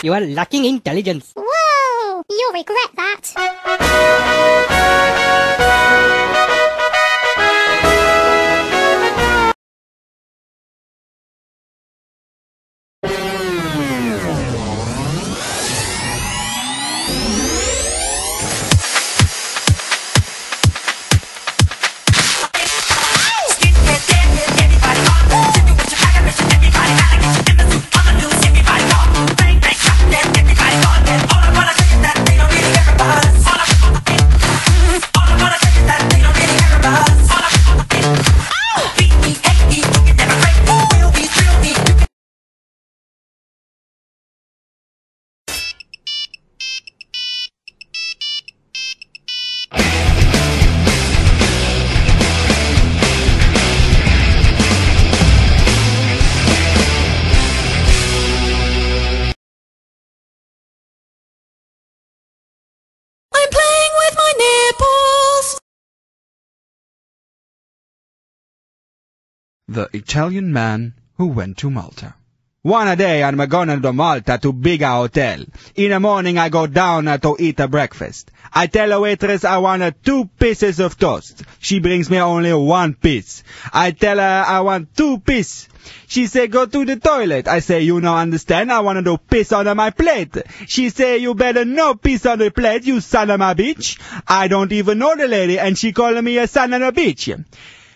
You are lacking intelligence. Whoa! You'll regret that. The Italian man who went to Malta. One day I'm going to Malta to big hotel. In the morning I go down to eat a breakfast. I tell a waitress I want 2 pieces of toast. She brings me only 1 piece. I tell her I want 2 pieces. She say go to the toilet. I say you no understand, I want to piss on my plate. She say you better no piss on the plate, you son of a bitch. I don't even know the lady and she call me a son of a bitch.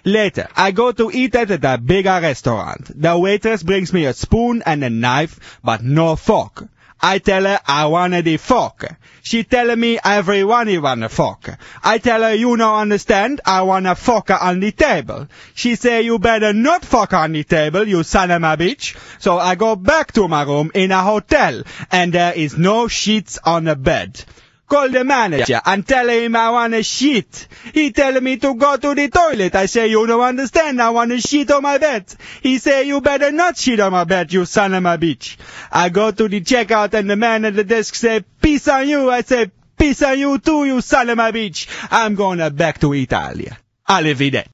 Later, I go to eat at a bigger restaurant. The waitress brings me a spoon and a knife, but no fork. I tell her I want the fork. She tell me everyone want a fork. I tell her you no understand, I want a fork on the table. She say you better not fork on the table, you son of a bitch. So I go back to my room in a hotel, and there is no sheets on the bed. Call the manager and tell him I want a shit. He tell me to go to the toilet. I say, you don't understand, I want a shit on my bed. He say, you better not shit on my bed, you son of a bitch. I go to the checkout and the man at the desk say, peace on you. I say, peace on you too, you son of a bitch. I'm going back to Italia. Arrivederci.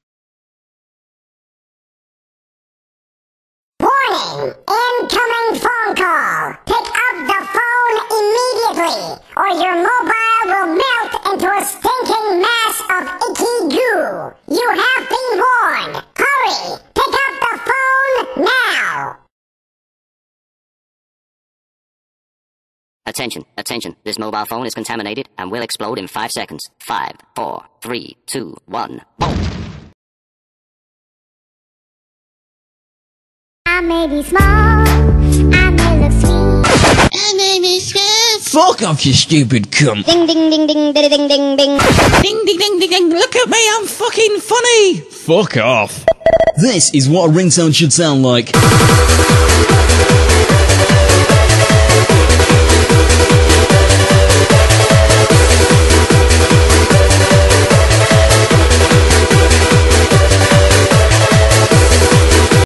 Warning! Incoming phone call! Pick up the phone immediately, or your mobile will melt into a stinking mass of icky goo. You have been warned. Hurry! Pick up the phone now! Attention, attention. This mobile phone is contaminated and will explode in 5 seconds. 5, 4, 3, 2, 1, boom! I may be small, I may look sweet. I may be scared. Fuck off, you stupid cunt. Ding ding ding ding ding ding ding ding. Ding ding ding ding ding. Look at me, I'm fucking funny. Fuck off. This is what a ringtone should sound like.